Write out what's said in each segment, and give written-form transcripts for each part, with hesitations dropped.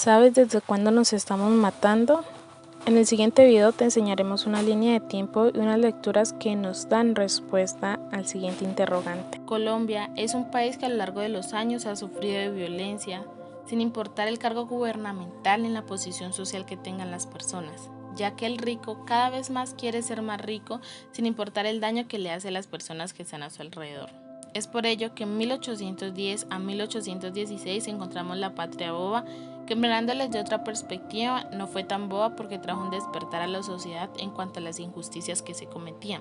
¿Sabes desde cuándo nos estamos matando? En el siguiente video te enseñaremos una línea de tiempo y unas lecturas que nos dan respuesta al siguiente interrogante. Colombia es un país que a lo largo de los años ha sufrido de violencia, sin importar el cargo gubernamental ni la posición social que tengan las personas, ya que el rico cada vez más quiere ser más rico sin importar el daño que le hace a las personas que están a su alrededor. Es por ello que en 1810 a 1816 encontramos la patria boba, que mirándoles de otra perspectiva no fue tan boba porque trajo un despertar a la sociedad en cuanto a las injusticias que se cometían.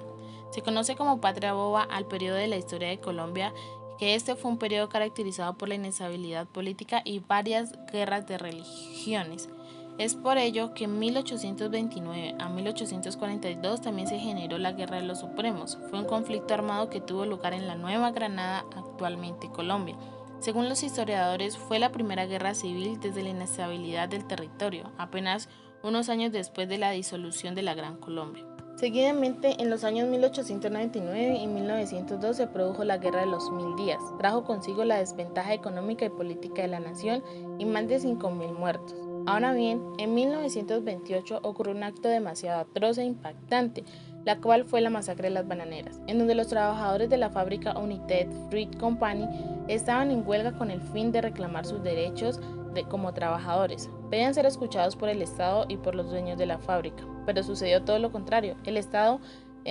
Se conoce como patria boba al periodo de la historia de Colombia, que este fue un periodo caracterizado por la inestabilidad política y varias guerras de religiones. Es por ello que en 1829 a 1842 también se generó la Guerra de los Supremos. Fue un conflicto armado que tuvo lugar en la Nueva Granada, actualmente Colombia. Según los historiadores, fue la primera guerra civil desde la inestabilidad del territorio, apenas unos años después de la disolución de la Gran Colombia. Seguidamente, en los años 1899 y 1902 se produjo la Guerra de los 1000 días. Trajo consigo la desventaja económica y política de la nación y más de 5.000 muertos. Ahora bien, en 1928 ocurrió un acto demasiado atroz e impactante, la cual fue la masacre de las bananeras, en donde los trabajadores de la fábrica United Fruit Company estaban en huelga con el fin de reclamar sus derechos como trabajadores. Pedían ser escuchados por el Estado y por los dueños de la fábrica, pero sucedió todo lo contrario. El Estado,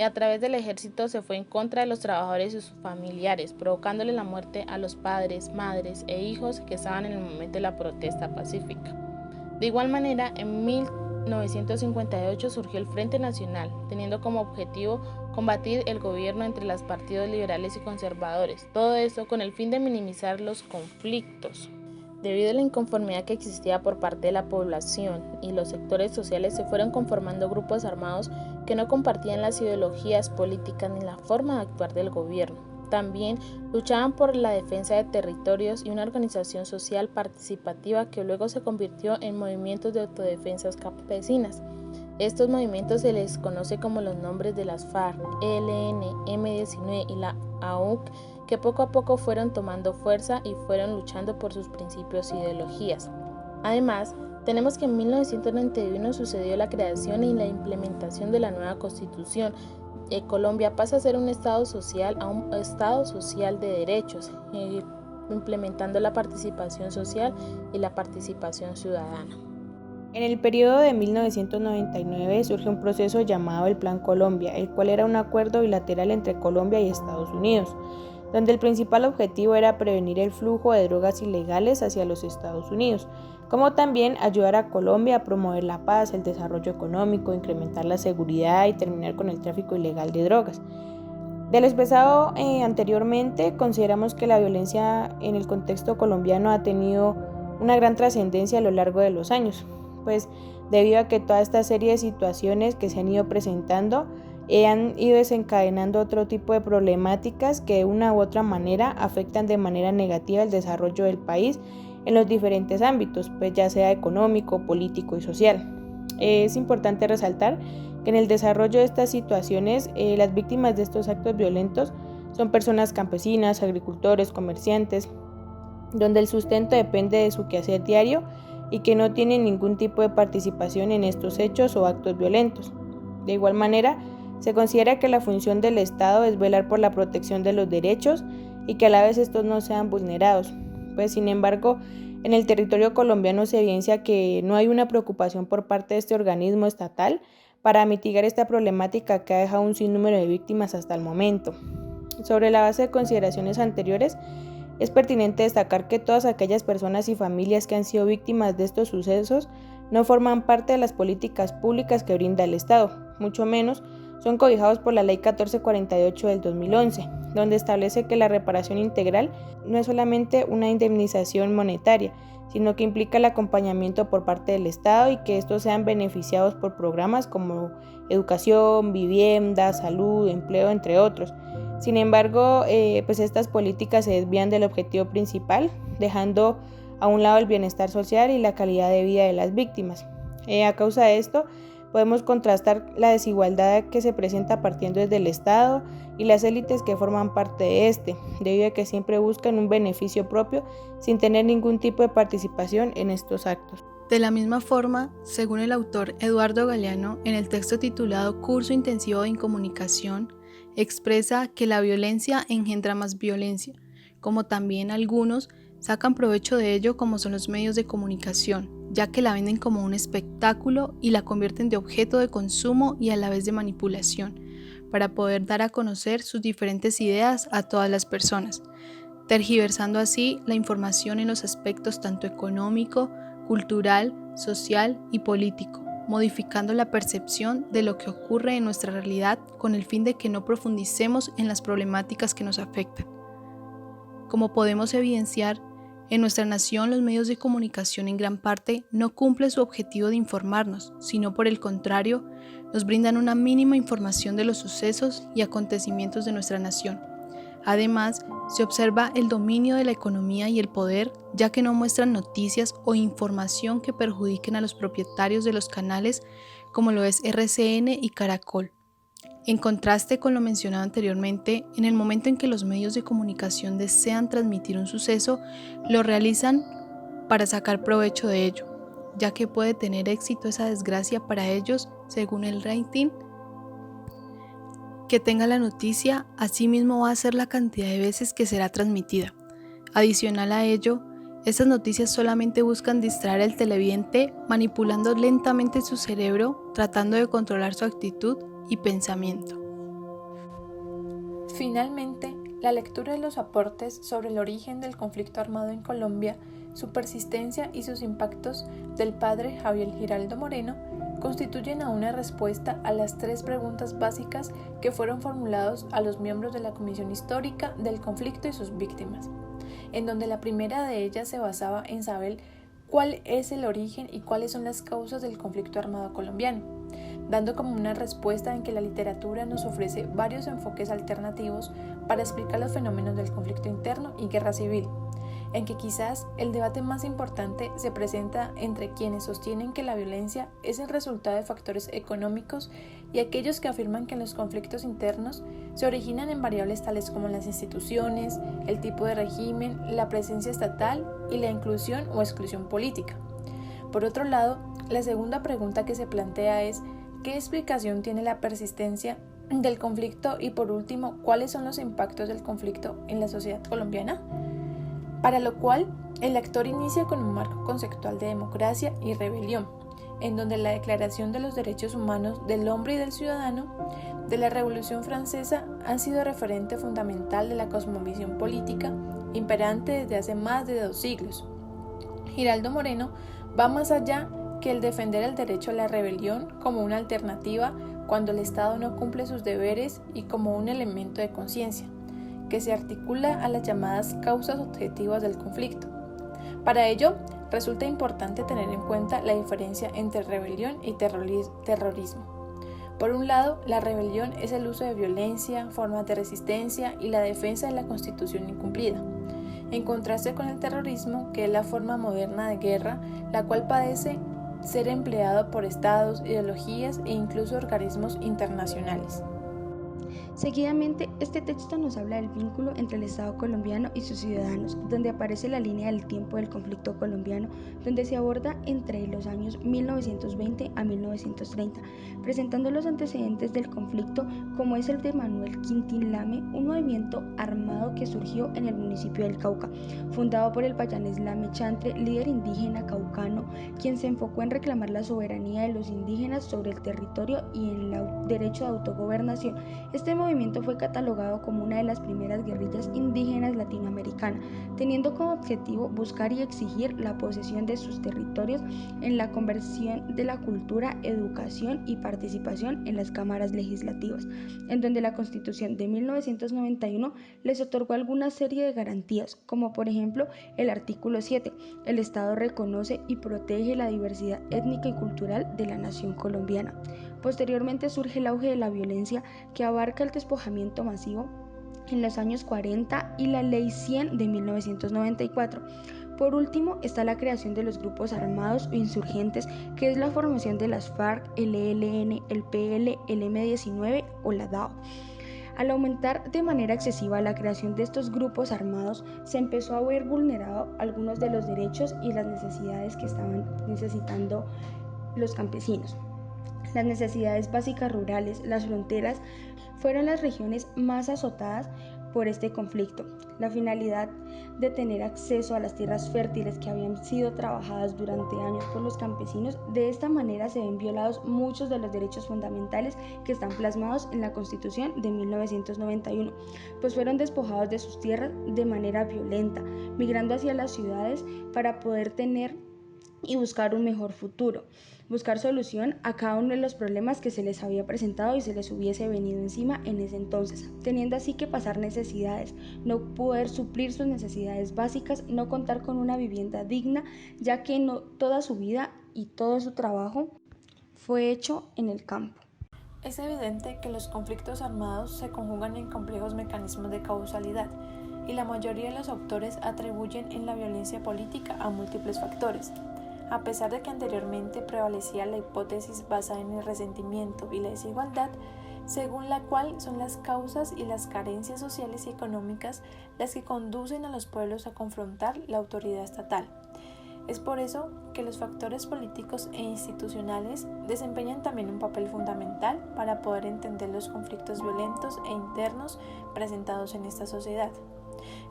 a través del ejército, se fue en contra de los trabajadores y sus familiares, provocándole la muerte a los padres, madres e hijos que estaban en el momento de la protesta pacífica. De igual manera, en 1958 surgió el Frente Nacional, teniendo como objetivo combatir el gobierno entre los partidos liberales y conservadores, todo esto con el fin de minimizar los conflictos. Debido a la inconformidad que existía por parte de la población y los sectores sociales, se fueron conformando grupos armados que no compartían las ideologías políticas ni la forma de actuar del gobierno. También luchaban por la defensa de territorios y una organización social participativa que luego se convirtió en movimientos de autodefensas campesinas. Estos movimientos se les conoce como los nombres de las FARC, ELN, M19 y la AUC, que poco a poco fueron tomando fuerza y fueron luchando por sus principios e ideologías. Además, tenemos que en 1991 sucedió la creación y la implementación de la nueva Constitución. Colombia pasa a ser un Estado social a un Estado social de derechos, implementando la participación social y la participación ciudadana. En el periodo de 1999 surge un proceso llamado el Plan Colombia, el cual era un acuerdo bilateral entre Colombia y Estados Unidos, donde el principal objetivo era prevenir el flujo de drogas ilegales hacia los Estados Unidos, como también ayudar a Colombia a promover la paz, el desarrollo económico, incrementar la seguridad y terminar con el tráfico ilegal de drogas. De lo expresado anteriormente, consideramos que la violencia en el contexto colombiano ha tenido una gran trascendencia a lo largo de los años, pues debido a que toda esta serie de situaciones que se han ido presentando han ido desencadenando otro tipo de problemáticas que de una u otra manera afectan de manera negativa el desarrollo del país en los diferentes ámbitos, pues ya sea económico, político y social. Es importante resaltar que en el desarrollo de estas situaciones las víctimas de estos actos violentos son personas campesinas, agricultores, comerciantes, donde el sustento depende de su quehacer diario y que no tienen ningún tipo de participación en estos hechos o actos violentos. De igual manera, se considera que la función del Estado es velar por la protección de los derechos y que a la vez estos no sean vulnerados. Pues sin embargo, en el territorio colombiano se evidencia que no hay una preocupación por parte de este organismo estatal para mitigar esta problemática que ha dejado un sinnúmero de víctimas hasta el momento. Sobre la base de consideraciones anteriores, es pertinente destacar que todas aquellas personas y familias que han sido víctimas de estos sucesos no forman parte de las políticas públicas que brinda el Estado, mucho menos son cobijados por la Ley 1448 del 2011, donde establece que la reparación integral no es solamente una indemnización monetaria, sino que implica el acompañamiento por parte del Estado y que estos sean beneficiados por programas como educación, vivienda, salud, empleo, entre otros. Sin embargo, pues estas políticas se desvían del objetivo principal, dejando a un lado el bienestar social y la calidad de vida de las víctimas. A causa de esto, podemos contrastar la desigualdad que se presenta partiendo desde el Estado y las élites que forman parte de este, debido a que siempre buscan un beneficio propio sin tener ningún tipo de participación en estos actos. De la misma forma, según el autor Eduardo Galeano, en el texto titulado Curso Intensivo de Incomunicación, expresa que la violencia engendra más violencia, como también algunos sacan provecho de ello como son los medios de comunicación, ya que la venden como un espectáculo y la convierten de objeto de consumo y a la vez de manipulación, para poder dar a conocer sus diferentes ideas a todas las personas, tergiversando así la información en los aspectos tanto económico, cultural, social y político, modificando la percepción de lo que ocurre en nuestra realidad con el fin de que no profundicemos en las problemáticas que nos afectan. Como podemos evidenciar, en nuestra nación los medios de comunicación en gran parte no cumplen su objetivo de informarnos, sino por el contrario, nos brindan una mínima información de los sucesos y acontecimientos de nuestra nación. Además, se observa el dominio de la economía y el poder, ya que no muestran noticias o información que perjudiquen a los propietarios de los canales, como lo es RCN y Caracol. En contraste con lo mencionado anteriormente, en el momento en que los medios de comunicación desean transmitir un suceso, lo realizan para sacar provecho de ello, ya que puede tener éxito esa desgracia para ellos según el rating que tenga la noticia, asimismo va a ser la cantidad de veces que será transmitida. Adicional a ello, estas noticias solamente buscan distraer al televidente manipulando lentamente su cerebro, tratando de controlar su actitud y pensamiento. Finalmente, la lectura de los aportes sobre el origen del conflicto armado en Colombia, su persistencia y sus impactos del padre Javier Giraldo Moreno constituyen aún una respuesta a las 3 preguntas básicas que fueron formuladas a los miembros de la Comisión Histórica del Conflicto y sus víctimas, en donde la primera de ellas se basaba en saber cuál es el origen y cuáles son las causas del conflicto armado colombiano, dando como una respuesta en que la literatura nos ofrece varios enfoques alternativos para explicar los fenómenos del conflicto interno y guerra civil, en que quizás el debate más importante se presenta entre quienes sostienen que la violencia es el resultado de factores económicos y aquellos que afirman que los conflictos internos se originan en variables tales como las instituciones, el tipo de régimen, la presencia estatal y la inclusión o exclusión política. Por otro lado, la segunda pregunta que se plantea es ¿qué explicación tiene la persistencia del conflicto? Y por último, ¿cuáles son los impactos del conflicto en la sociedad colombiana? Para lo cual, el lector inicia con un marco conceptual de democracia y rebelión, en donde la Declaración de los Derechos Humanos del Hombre y del Ciudadano de la Revolución Francesa han sido referente fundamental de la cosmovisión política imperante desde hace más de 2 siglos. Giraldo Moreno va más allá que el defender el derecho a la rebelión como una alternativa cuando el Estado no cumple sus deberes y como un elemento de conciencia, que se articula a las llamadas causas objetivas del conflicto. Para ello, resulta importante tener en cuenta la diferencia entre rebelión y terrorismo. Por un lado, la rebelión es el uso de violencia, formas de resistencia y la defensa de la Constitución incumplida, en contraste con el terrorismo, que es la forma moderna de guerra, la cual parece ser empleado por estados, ideologías e incluso organismos internacionales. Seguidamente, este texto nos habla del vínculo entre el Estado colombiano y sus ciudadanos, donde aparece la línea del tiempo del conflicto colombiano, donde se aborda entre los años 1920 a 1930, presentando los antecedentes del conflicto, como es el de Manuel Quintín Lame, un movimiento armado que surgió en el municipio del Cauca, fundado por el payanés Lame Chantre, líder indígena caucano, quien se enfocó en reclamar la soberanía de los indígenas sobre el territorio y en el derecho de autogobernación. Este movimiento fue catalogado como una de las primeras guerrillas indígenas latinoamericanas, teniendo como objetivo buscar y exigir la posesión de sus territorios en la conversión de la cultura, educación y participación en las cámaras legislativas, en donde la Constitución de 1991 les otorgó alguna serie de garantías, como por ejemplo el artículo 7, el Estado reconoce y protege la diversidad étnica y cultural de la nación colombiana. Posteriormente surge el auge de la violencia, que abarca el despojamiento masivo en los años 40 y la Ley 100 de 1994. Por último está la creación de los grupos armados o insurgentes, que es la formación de las FARC, el ELN, el PL, el M-19 o la DAO. Al aumentar de manera excesiva la creación de estos grupos armados, se empezó a ver vulnerado algunos de los derechos y las necesidades que estaban necesitando los campesinos. Las necesidades básicas rurales, las fronteras, fueron las regiones más azotadas por este conflicto. La finalidad de tener acceso a las tierras fértiles que habían sido trabajadas durante años por los campesinos, de esta manera se ven violados muchos de los derechos fundamentales que están plasmados en la Constitución de 1991, pues fueron despojados de sus tierras de manera violenta, migrando hacia las ciudades para poder tener y buscar un mejor futuro, buscar solución a cada uno de los problemas que se les había presentado y se les hubiese venido encima en ese entonces, teniendo así que pasar necesidades, no poder suplir sus necesidades básicas, no contar con una vivienda digna, ya que no toda su vida y todo su trabajo fue hecho en el campo. Es evidente que los conflictos armados se conjugan en complejos mecanismos de causalidad, y la mayoría de los autores atribuyen en la violencia política a múltiples factores. A pesar de que anteriormente prevalecía la hipótesis basada en el resentimiento y la desigualdad, según la cual son las causas y las carencias sociales y económicas las que conducen a los pueblos a confrontar la autoridad estatal. Es por eso que los factores políticos e institucionales desempeñan también un papel fundamental para poder entender los conflictos violentos e internos presentados en esta sociedad.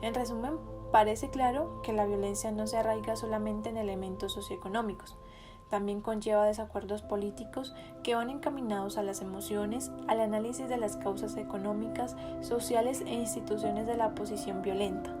En resumen, parece claro que la violencia no se arraiga solamente en elementos socioeconómicos, también conlleva desacuerdos políticos que van encaminados a las emociones, al análisis de las causas económicas, sociales e instituciones de la oposición violenta.